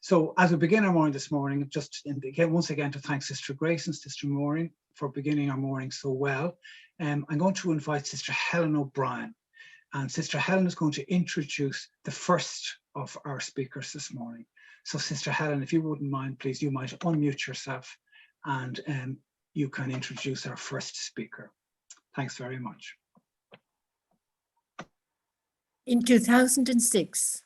So as we begin our morning this morning, just once again to thank Sister Grace and Sister Maureen for beginning our morning so well. I'm going to invite Sister Helen O'Brien, and Sister Helen is going to introduce the first of our speakers this morning. So Sister Helen, if you wouldn't mind, please, you might unmute yourself and you can introduce our first speaker. Thanks very much. In 2006,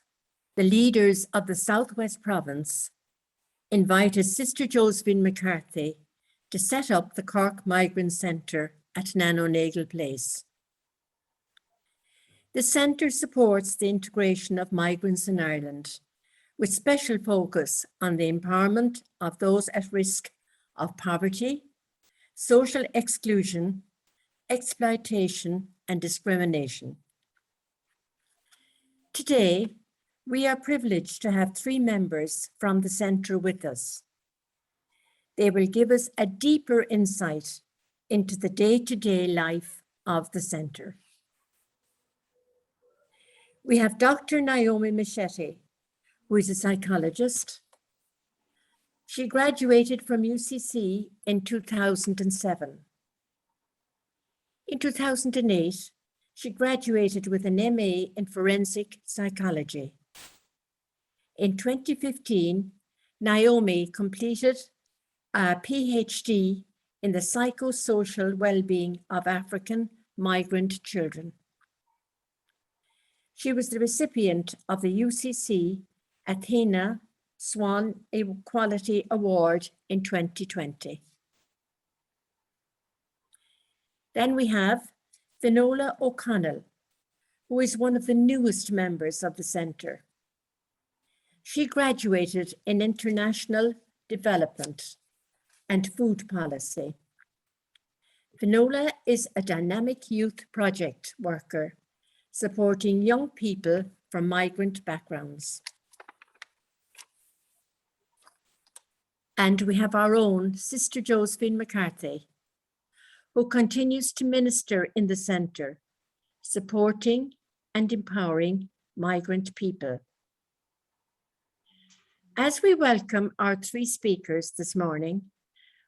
the leaders of the Southwest Province invited Sister Josephine McCarthy to set up the Cork Migrant Centre at Nanonagle Place. The centre supports the integration of migrants in Ireland, with special focus on the empowerment of those at risk of poverty, social exclusion, exploitation, and discrimination. Today, we are privileged to have 3 members from the centre with us. They will give us a deeper insight into the day-to-day life of the centre. We have Dr. Naomi Machete, who is a psychologist. She graduated from UCC in 2007. In 2008, she graduated with an MA in forensic psychology. In 2015, Naomi completed a PhD in the psychosocial well-being of African migrant children. She was the recipient of the UCC Athena Swan Equality Award in 2020. Then we have Finola O'Connell, who is one of the newest members of the centre. She graduated in International Development and Food Policy. Finola is a dynamic youth project worker supporting young people from migrant backgrounds. And we have our own Sister Josephine McCarthy, who continues to minister in the centre, supporting and empowering migrant people. As we welcome our 3 speakers this morning,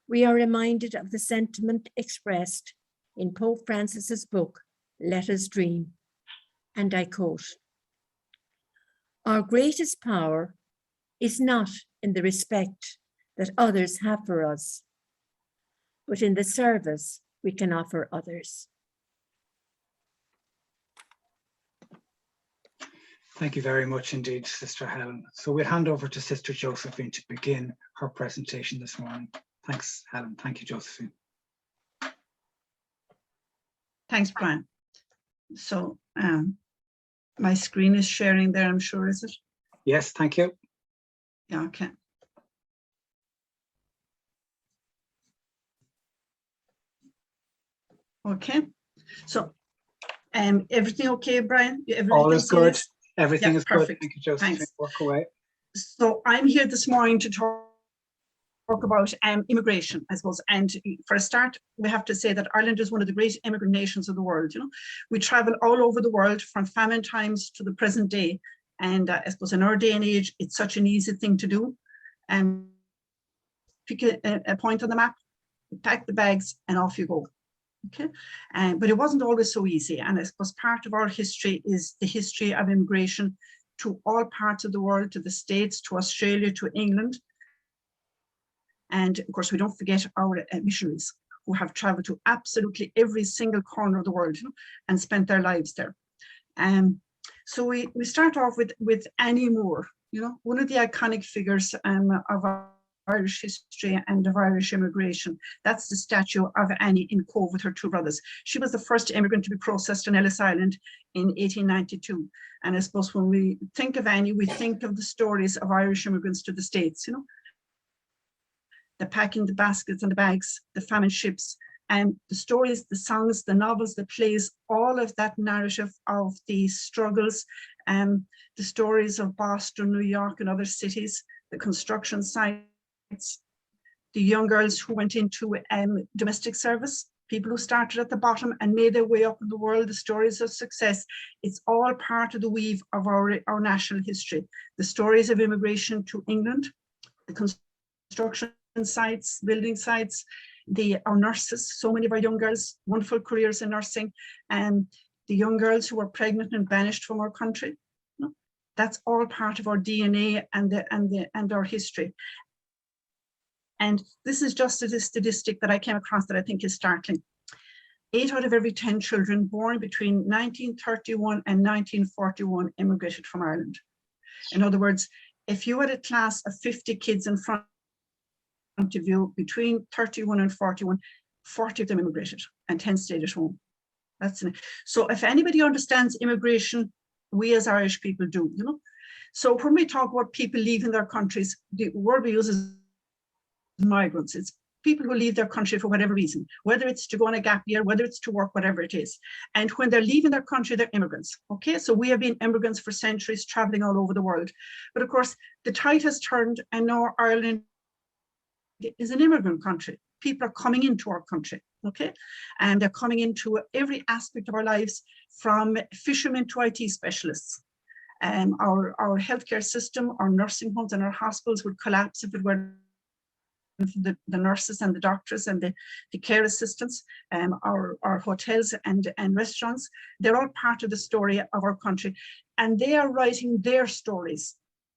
we are reminded of the sentiment expressed in Pope Francis's book, Let Us Dream. And I quote, "Our greatest power is not in the respect that others have for us, but in the service we can offer others." Thank you very much indeed, Sister Helen. So we'll hand over to Sister Josephine to begin her presentation this morning. Thanks, Helen. Thank you, Josephine. Thanks, Brian. So my screen is sharing there, I'm sure, is it? Yes, thank you. Yeah, okay. Okay, so everything okay, Brian? All is good. Everything is perfect. Good. Thank you, Josephine. Thanks. Work away. So I'm here this morning to talk about immigration, I suppose. And for a start, we have to say that Ireland is one of the great immigrant nations of the world. You know, we travel all over the world from famine times to the present day. And I suppose in our day and age, it's such an easy thing to do. Pick a point on the map, pack the bags, and off you go. Okay, but it wasn't always so easy. And I suppose part of our history is the history of immigration to all parts of the world, to the States, to Australia, to England. And of course, we don't forget our missionaries who have traveled to absolutely every single corner of the world, you know, and spent their lives there. So we start off with Annie Moore, you know, one of the iconic figures of our Irish history and of Irish immigration. That's the statue of Annie in Cove with her 2 brothers. She was the first immigrant to be processed on Ellis Island in 1892. And I suppose when we think of Annie, we think of the stories of Irish immigrants to the States, you know, the packing the baskets and the bags, the famine ships, and the stories, the songs, the novels, the plays, all of that narrative of the struggles, the stories of Boston, New York, and other cities, the construction sites, the young girls who went into domestic service, people who started at the bottom and made their way up in the world, the stories of success. It's all part of the weave of our national history. The stories of immigration to England, the construction sites, building sites, our nurses, so many of our young girls, wonderful careers in nursing, and the young girls who were pregnant and banished from our country. That's all part of our DNA and our history. And this is just a statistic that I came across that I think is startling. 8 out of every 10 children born between 1931 and 1941 immigrated from Ireland. In other words, if you had a class of 50 kids in front of you between 31 and 41, 40 of them immigrated and 10 stayed at home. So if anybody understands immigration, we as Irish people do, you know. So when we talk about people leaving their countries, the word we use is migrants. It's people who leave their country for whatever reason, whether it's to go on a gap year, whether it's to work, whatever it is. And when they're leaving their country, they're immigrants. Okay, so we have been immigrants for centuries, traveling all over the world. But of course, the tide has turned, and now Ireland is an immigrant country. People are coming into our country, okay? And they're coming into every aspect of our lives, from fishermen to IT specialists. Our healthcare system, our nursing homes and our hospitals would collapse if it were the nurses and the doctors and the care assistants. Our hotels and restaurants, they're all part of the story of our country. And they are writing their stories,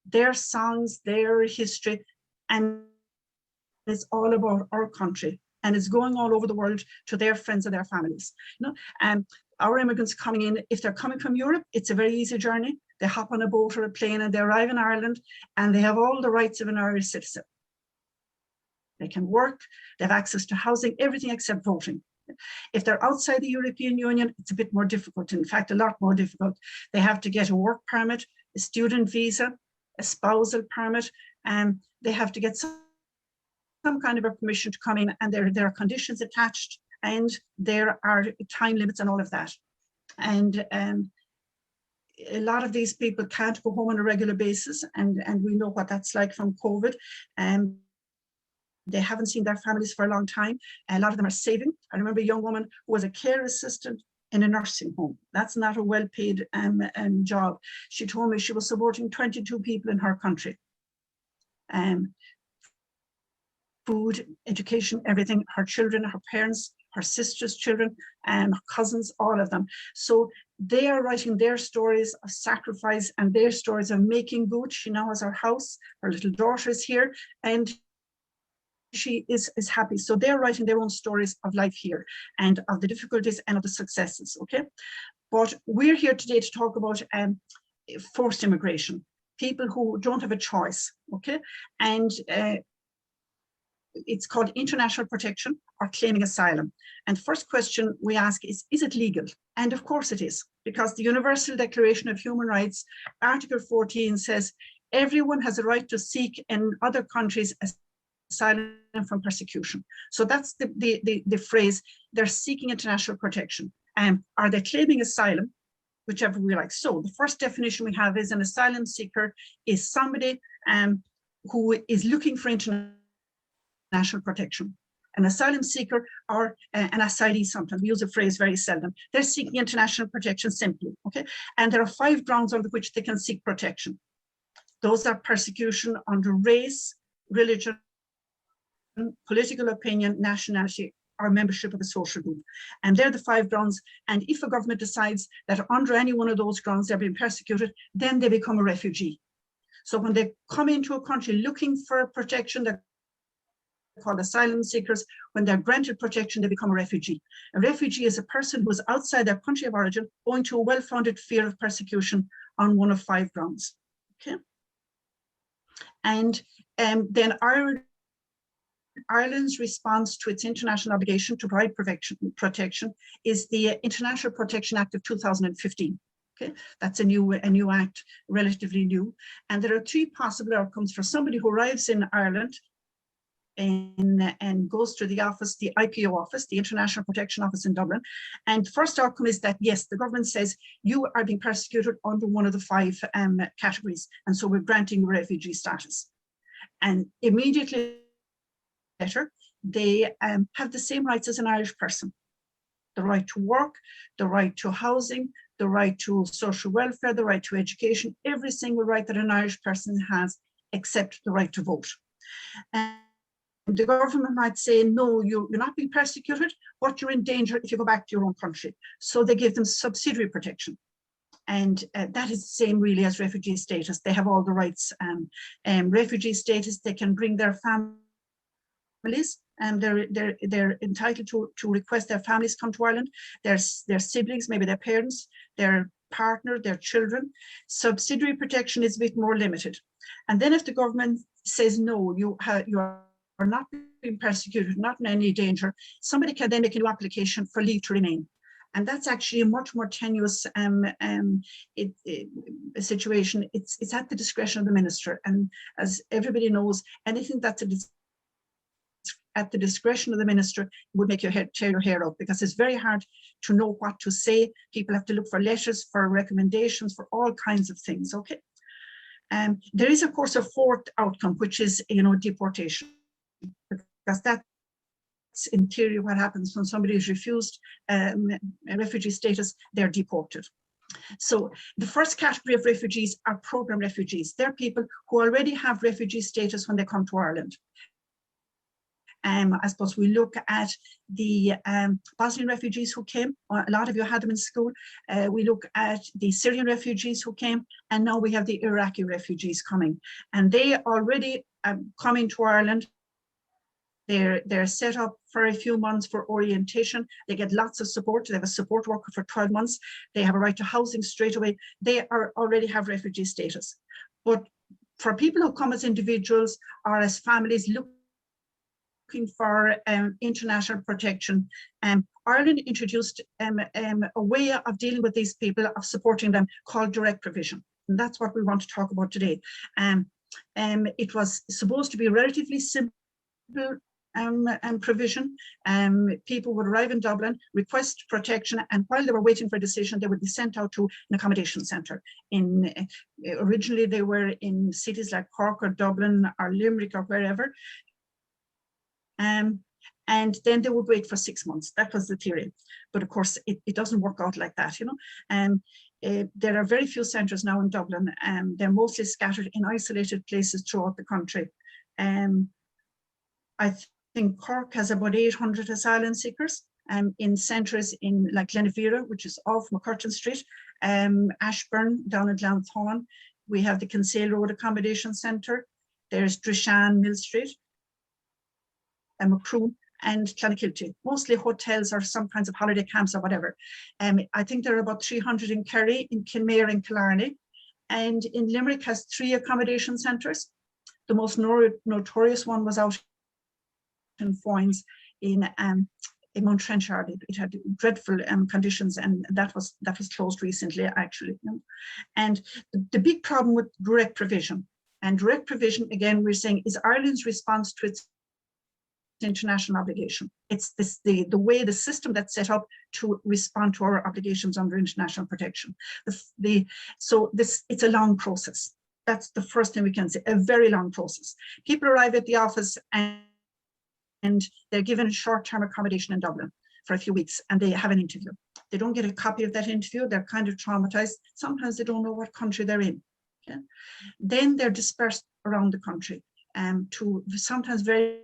their songs, their history, and it's all about our country, and it's going all over the world to their friends and their families. You know, and our immigrants coming in, if they're coming from Europe, it's a very easy journey. They hop on a boat or a plane and they arrive in Ireland, and they have all the rights of an Irish citizen. They can work, they have access to housing, everything except voting. If they're outside the European Union, it's a bit more difficult. In fact, a lot more difficult. They have to get a work permit, a student visa, a spousal permit, and they have to get some kind of a permission to come in, and there are conditions attached, and there are time limits and all of that. And a lot of these people can't go home on a regular basis, and we know what that's like from COVID. They haven't seen their families for a long time. A lot of them are saving. I remember a young woman who was a care assistant in a nursing home. That's not a well-paid job. She told me she was supporting 22 people in her country. Food, education, everything, her children, her parents, her sister's children, her cousins, all of them. So they are writing their stories of sacrifice and their stories of making good. She now has her house, her little daughter is here, and she is happy. So they're writing their own stories of life here, and of the difficulties and of the successes, okay? But we're here today to talk about forced immigration, people who don't have a choice, okay? And it's called international protection or claiming asylum. And the first question we ask is it legal? And of course it is, because the Universal Declaration of Human Rights, Article 14 says, everyone has a right to seek in other countries asylum from persecution. So that's the phrase, they're seeking international protection. Are they claiming asylum? Whichever we like. So the first definition we have is an asylum seeker is somebody who is looking for international protection. An asylum seeker or an asylee, sometimes we use the phrase very seldom. They're seeking international protection simply, okay? And there are 5 grounds under which they can seek protection. Those are persecution under race, religion, political opinion, nationality, or membership of a social group. And they're the 5 grounds. And if a government decides that under any one of those grounds they're being persecuted, then they become a refugee. So when they come into a country looking for protection, they're called asylum seekers. When they're granted protection, they become a refugee. A refugee is a person who is outside their country of origin owing to a well-founded fear of persecution on one of 5 grounds. Okay. And then Ireland's response to its international obligation to provide protection is the International Protection Act of 2015. Okay, that's a new act, relatively new. And there are 3 possible outcomes for somebody who arrives in Ireland and goes to the office, the IPO office, the International Protection Office in Dublin. And the first outcome is that, yes, the government says you are being persecuted under one of the 5 categories. And so we're granting refugee status. And immediately later, they have the same rights as an Irish person. the right to work, the right to housing, the right to social welfare, the right to education, every single right that an Irish person has, except the right to vote. And the government might say, no, you're not being persecuted, but you're in danger if you go back to your own country. So they give them subsidiary protection. And that is the same really as refugee status. They have all the rights. Refugee status, they can bring their families, and they're entitled to request their families come to Ireland, their siblings, maybe their parents, their partner, their children. Subsidiary protection is a bit more limited. And then if the government says, no, you are not being persecuted, not in any danger, somebody can then make a new application for leave to remain. And that's actually a much more tenuous situation. It's at the discretion of the minister. And as everybody knows, anything that's at the discretion of the minister would make your tear your hair out, because it's very hard to know what to say. People have to look for letters, for recommendations, for all kinds of things. Okay. There is, of course, a fourth outcome, which is, deportation, because that's in theory what happens when somebody is refused refugee status. They're deported. So the first category of refugees are program refugees. They're people who already have refugee status when they come to Ireland. I suppose we look at the Bosnian refugees who came. A lot of you had them in school. We look at the Syrian refugees who came, and now we have the Iraqi refugees coming. And they already coming to Ireland. They're set up for a few months for orientation. They get lots of support. They have a support worker for 12 months. They have a right to housing straight away. They already have refugee status. But for people who come as individuals or as families looking for international protection, Ireland introduced a way of dealing with these people, of supporting them, called direct provision. And that's what we want to talk about today. It was supposed to be relatively simple provision. People would arrive in Dublin, request protection, and while they were waiting for a decision, they would be sent out to an accommodation centre. Originally, they were in cities like Cork or Dublin or Limerick or wherever. And then they would wait for 6 months. That was the theory. But of course, it doesn't work out like that, There are very few centres now in Dublin, and they're mostly scattered in isolated places throughout the country. I think Cork has about 800 asylum seekers in centres in like Glenavera, which is off McCurtain Street, Ashburn down at Glanthorne. We have the Kinsale Road Accommodation Centre. There's Drishan, Mill Street, and Macroom, and Clonakilty. Mostly hotels or some kinds of holiday camps or whatever. I think there are about 300 in Kerry, in Kinmare and Killarney. And in Limerick has 3 accommodation centres. The most notorious one was out in Foynes in Mount Trenchard. It had dreadful conditions, and that was closed recently, actually. And the big problem with direct provision, and direct provision, again, we're saying, is Ireland's response to its international obligation. It's the way, the system that's set up to respond to our obligations under international protection. It's a long process. That's the first thing we can say, a very long process. People arrive at the office and they're given a short-term accommodation in Dublin for a few weeks, and they have an interview. They don't get a copy of that interview. They're kind of traumatized. Sometimes they don't know what country they're in. Okay? Then they're dispersed around the country to sometimes very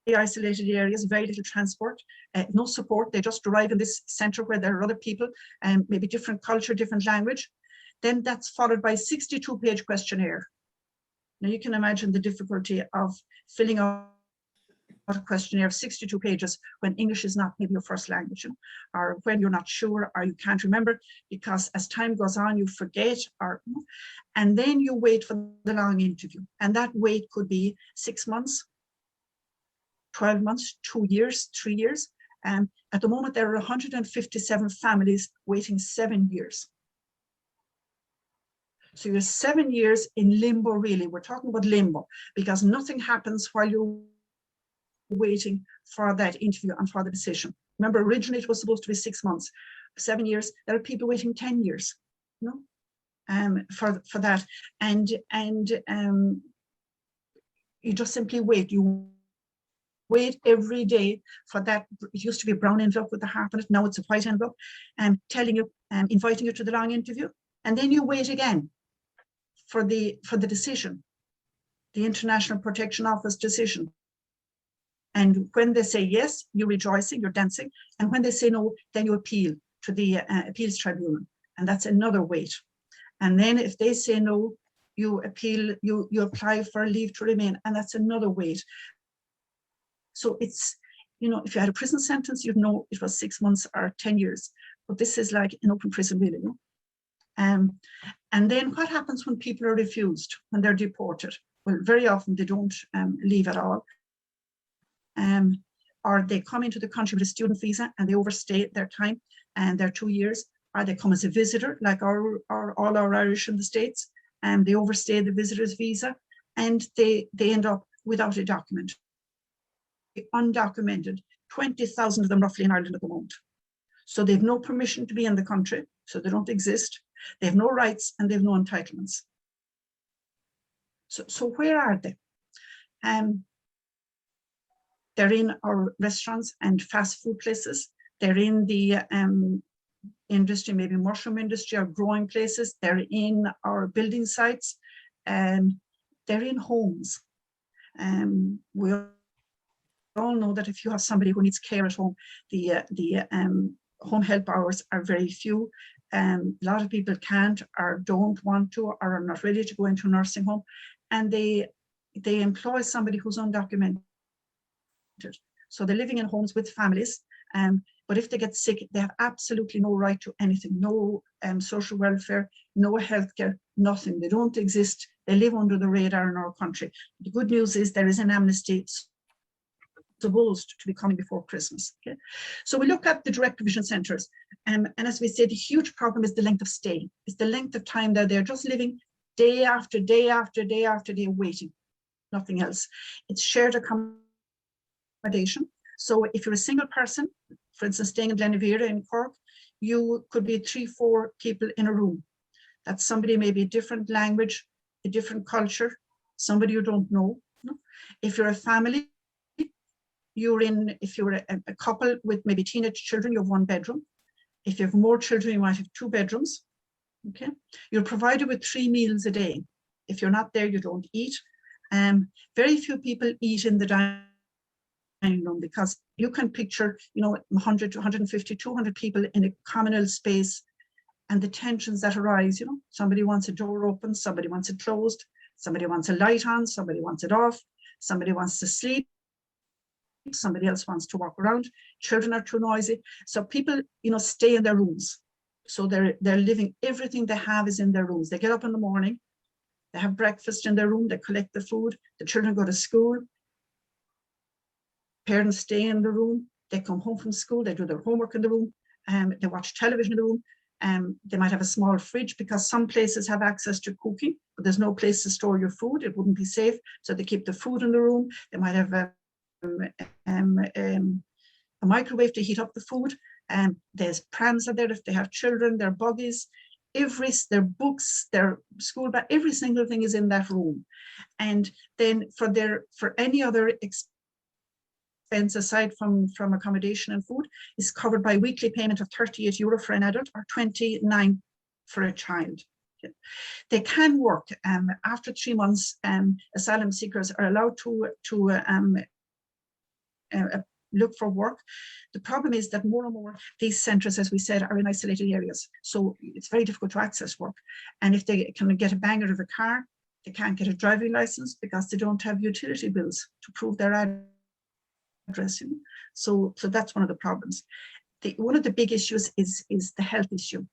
isolated areas, very little transport, no support. They just arrive in this centre where there are other people, and maybe different culture, different language. Then that's followed by a 62-page questionnaire. Now you can imagine the difficulty of filling out a questionnaire of 62 pages when English is not maybe your first language, or when you're not sure, or you can't remember, because as time goes on, you forget, and then you wait for the long interview. And that wait could be 6 months, 12 months, 2 years, 3 years. And at the moment, there are 157 families waiting 7 years. So you're 7 years in limbo, really. We're talking about limbo, because nothing happens while you're waiting for that interview and for the decision. Remember, originally it was supposed to be 6 months. 7 years, there are people waiting 10 years, for that. And you just simply wait. You wait every day for that. It used to be a brown envelope with the heart on it. Now it's a white envelope, telling you, inviting you to the long interview. And then you wait again for the decision, the International Protection Office decision. And when they say yes, you're rejoicing, you're dancing. And when they say no, then you appeal to the appeals tribunal. And that's another wait. And then if they say no, you appeal, you apply for a leave to remain, and that's another wait. So it's, you know, if you had a prison sentence, you'd know it was 6 months or 10 years. But this is like an open prison, really. You know? And then what happens when people are refused, when they're deported? Well, very often they don't leave at all. Or they come into the country with a student visa and they overstay their time and their 2 years, or they come as a visitor, like all our Irish in the States, and they overstay the visitor's visa, and they end up without a document. Undocumented, 20,000 of them roughly in Ireland at the moment. So they have no permission to be in the country, so they don't exist. They have no rights and they have no entitlements. So where are they? They're in our restaurants and fast food places. They're in the industry, maybe mushroom industry or growing places. They're in our building sites. They're in homes. We all know that if you have somebody who needs care at home, the home help hours are very few. A lot of people can't or don't want to or are not ready to go into a nursing home, and they employ somebody who's undocumented. So they're living in homes with families, but if they get sick, they have absolutely no right to anything, no social welfare, no healthcare, nothing. They don't exist. They live under the radar in our country. The good news is there is an amnesty supposed to be coming before Christmas. Okay? So we look at the direct provision centres, and as we said, the huge problem is the length of stay. It's the length of time that they're just living day after day after day after day waiting, nothing else. It's shared accommodation. So if you're a single person, for instance, staying in Glenavera in Cork, you could be 3-4 people in a room. That's somebody maybe a different language, a different culture, somebody you don't know. If you're a family, if you're a couple with maybe teenage children, you have 1 bedroom. If you have more children, you might have 2 bedrooms. Okay, you're provided with 3 meals a day. If you're not there, you don't eat. Very few people eat in the dining room, because you can picture, 100 to 150, 200 people in a communal space, and the tensions that arise. Somebody wants a door open, somebody wants it closed, somebody wants a light on, somebody wants it off, somebody wants to sleep, somebody else wants to walk around, children are too noisy. So people, stay in their rooms. So they're living, everything they have is in their rooms. They get up in the morning, they have breakfast in their room, they collect the food, the children go to school, parents stay in the room, they come home from school, they do their homework in the room, they watch television in the room. They might have a small fridge, because some places have access to cooking, but there's no place to store your food. It wouldn't be safe. So they keep the food in the room. They might have a microwave to heat up the food. There's prams are there if they have children, their buggies, their books, their school bag, every single thing is in that room. And then for any other expense aside from accommodation and food is covered by weekly payment of €38 for an adult or 29 for a child. They can work after 3 months. Asylum seekers are allowed to look for work. The problem is that more and more these centres, as we said, are in isolated areas. So it's very difficult to access work. And if they can get a bang out of a car, they can't get a driving license because they don't have utility bills to prove their address. So that's one of the problems. One of the big issues is the health issue.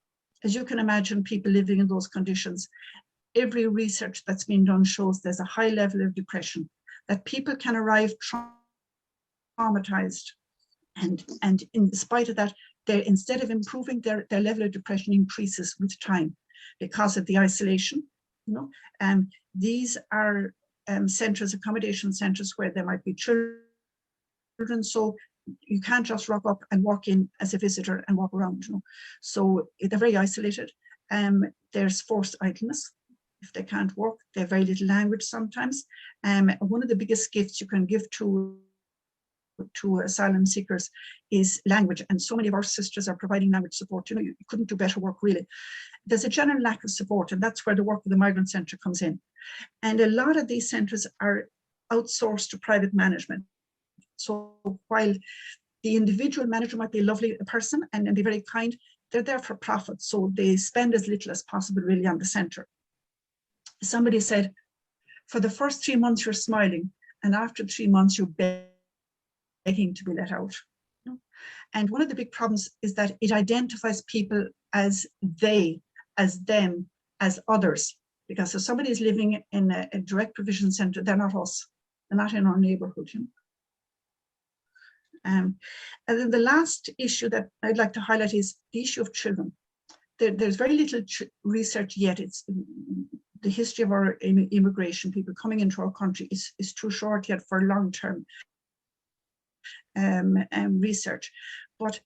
As you can imagine, people living in those conditions, every research that's been done shows there's a high level of depression, that people can arrive traumatized, and in spite of that, instead of improving, their level of depression increases with time because of the isolation. These are centres, accommodation centres, where there might be children, so you can't just rock up and walk in as a visitor and walk around. So they're very isolated. There's forced idleness. If they can't work, they have very little language sometimes. One of the biggest gifts you can give to to asylum seekers is language, and so many of our sisters are providing language support. You know, you couldn't do better work, really. There's a general lack of support, and that's where the work of the Migrant Centre comes in. And a lot of these centres are outsourced to private management. So while the individual manager might be a lovely person and be very kind, they're there for profit. So they spend as little as possible really on the centre. Somebody said, for the first 3 months you're smiling, and after 3 months you're begging to be let out. And one of the big problems is that it identifies people as they, as them, as others. Because if somebody is living in a direct provision centre, they're not us. They're not in our neighbourhood. You know? And then the last issue that I'd like to highlight is the issue of children. There's very little research yet. It's the history of our immigration, people coming into our country is too short yet for long-term research. But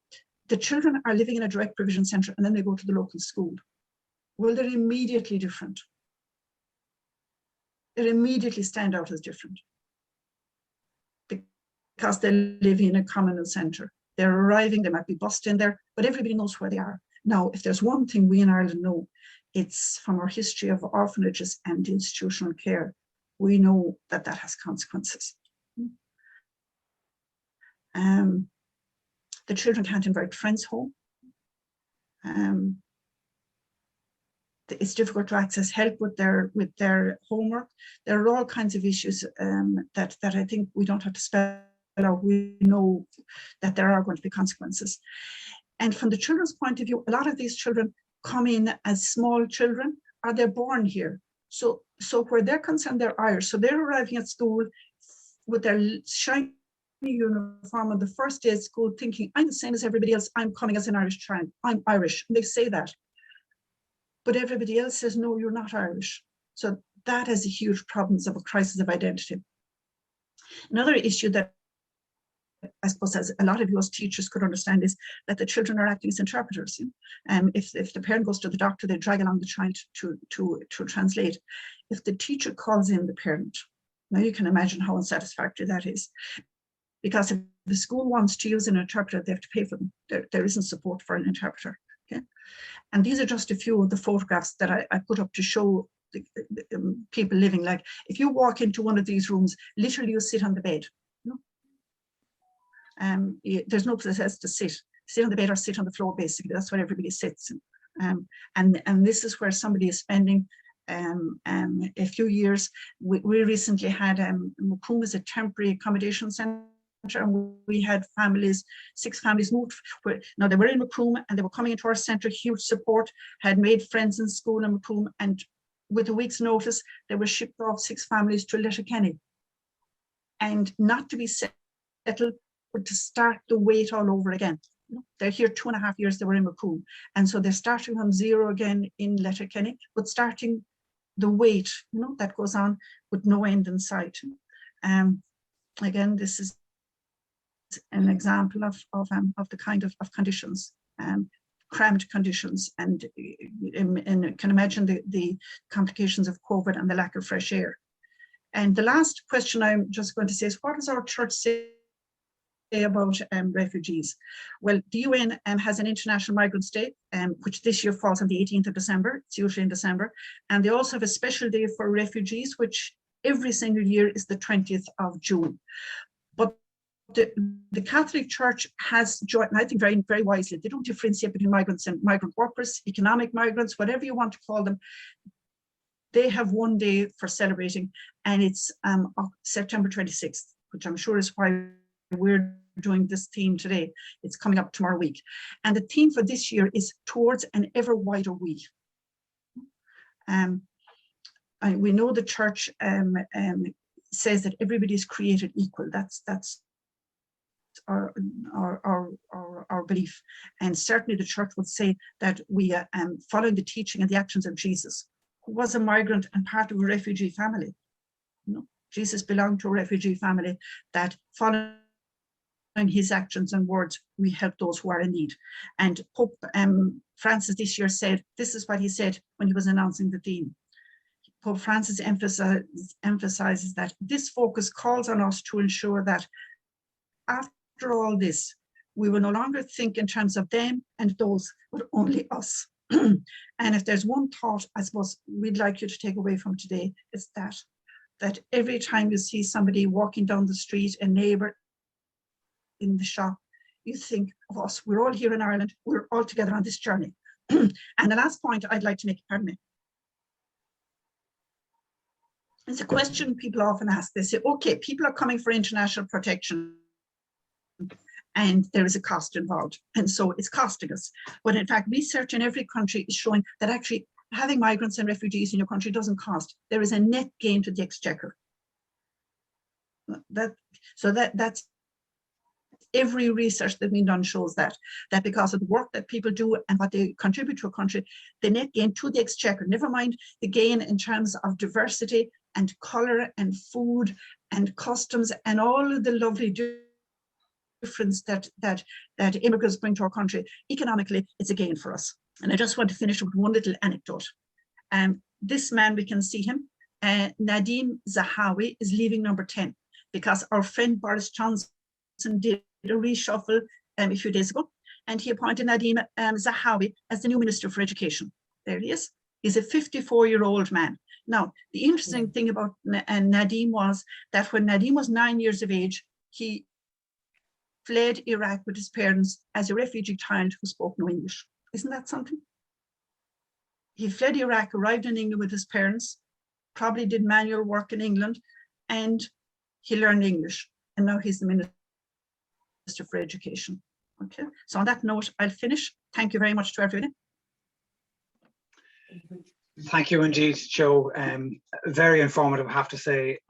the children are living in a direct provision centre and then they go to the local school. Well, they're immediately different. They immediately stand out as different, because they're living in a communal centre. They're arriving, they might be bussed in there, but everybody knows where they are. Now, if there's one thing we in Ireland know, it's from our history of orphanages and institutional care, we know that that has consequences. The children can't invite friends home. It's difficult to access help with their homework. There are all kinds of issues that I think we don't have to spell out. We know that there are going to be consequences. And from the children's point of view, a lot of these children come in as small children, or they're born here. So where they're concerned, they're Irish. So they're arriving at school with their shiny uniform on the first day of school, thinking, I'm the same as everybody else. I'm coming as an Irish child. I'm Irish. And they say that. But everybody else says, no, you're not Irish. So that has a huge problems of a crisis of identity. Another issue that I suppose as a lot of you as teachers could understand is that the children are acting as interpreters. If the parent goes to the doctor, they drag along the child to translate. If the teacher calls in the parent, now you can imagine how unsatisfactory that is. Because if the school wants to use an interpreter, they have to pay for them. There isn't support for an interpreter. Okay? And these are just a few of the photographs that I put up to show the people living. Like if you walk into one of these rooms, literally you sit on the bed. There's no place else to sit on the bed or sit on the floor, basically. That's where everybody sits. And this is where somebody is spending a few years. We recently had Macomb as a temporary accommodation centre, and we had families, 6 families moved. Now they were in Macomb and they were coming into our centre, huge support, had made friends in school in Macomb, and with a week's notice, they were shipped off 6 families to Letterkenny. And not to be settled, but to start the wait all over again. They're here 2.5 years, they were in Macomb. And so they're starting from zero again in Letterkenny, but starting the wait, that goes on with no end in sight. Again, this is an example of the kind of conditions, cramped conditions, and can imagine the complications of COVID and the lack of fresh air. And the last question I'm just going to say is, what does our church say about refugees? Well, the UN has an International Migrants Day, which this year falls on the 18th of December. It's usually in December. And they also have a special day for refugees, which every single year is the 20th of June. But the Catholic Church has joined, and I think very, very wisely, they don't differentiate between migrants and migrant workers, economic migrants, whatever you want to call them. They have one day for celebrating, and it's September 26th, which I'm sure is why we're doing this theme today. It's coming up tomorrow week. And the theme for this year is Towards an Ever Wider We. We know the church says that everybody is created equal. That's our belief. And certainly the church would say that we following the teaching and the actions of Jesus, who was a migrant and part of a refugee family. Jesus belonged to a refugee family that following his actions and words, we help those who are in need. And Pope Francis this year said, this is what he said when he was announcing the theme. Pope Francis emphasizes that this focus calls on us to ensure that after all this, we will no longer think in terms of them and those, but only us. And if there's one thought, I suppose, we'd like you to take away from today, it's that every time you see somebody walking down the street, a neighbour in the shop, you think of us. We're all here in Ireland. We're all together on this journey. And the last point I'd like to make, pardon me, it's a question people often ask. They say, okay, people are coming for international protection and there is a cost involved. And so it's costing us. But in fact, research in every country is showing that actually having migrants and refugees in your country doesn't cost. There is a net gain to the exchequer. That's every research that's been done shows that because of the work that people do and what they contribute to a country, the net gain to the exchequer, never mind the gain in terms of diversity and colour and food and customs and all of the lovely difference that immigrants bring to our country, economically, it's a gain for us. And I just want to finish with one little anecdote. This man, we can see him, Nadim Zahawi, is leaving number 10 because our friend Boris Johnson did a reshuffle a few days ago, and he appointed Nadim Zahawi as the new Minister for Education. There he is. He's a 54-year-old man. Now, the interesting thing about Nadim was that when Nadim was 9 years of age, he fled Iraq with his parents as a refugee child who spoke no English. Isn't that something? He fled Iraq, arrived in England with his parents, probably did manual work in England, and he learned English. And now he's the Minister for Education. Okay, so on that note, I'll finish. Thank you very much to everybody. Thank you indeed, Joe. Very informative, I have to say.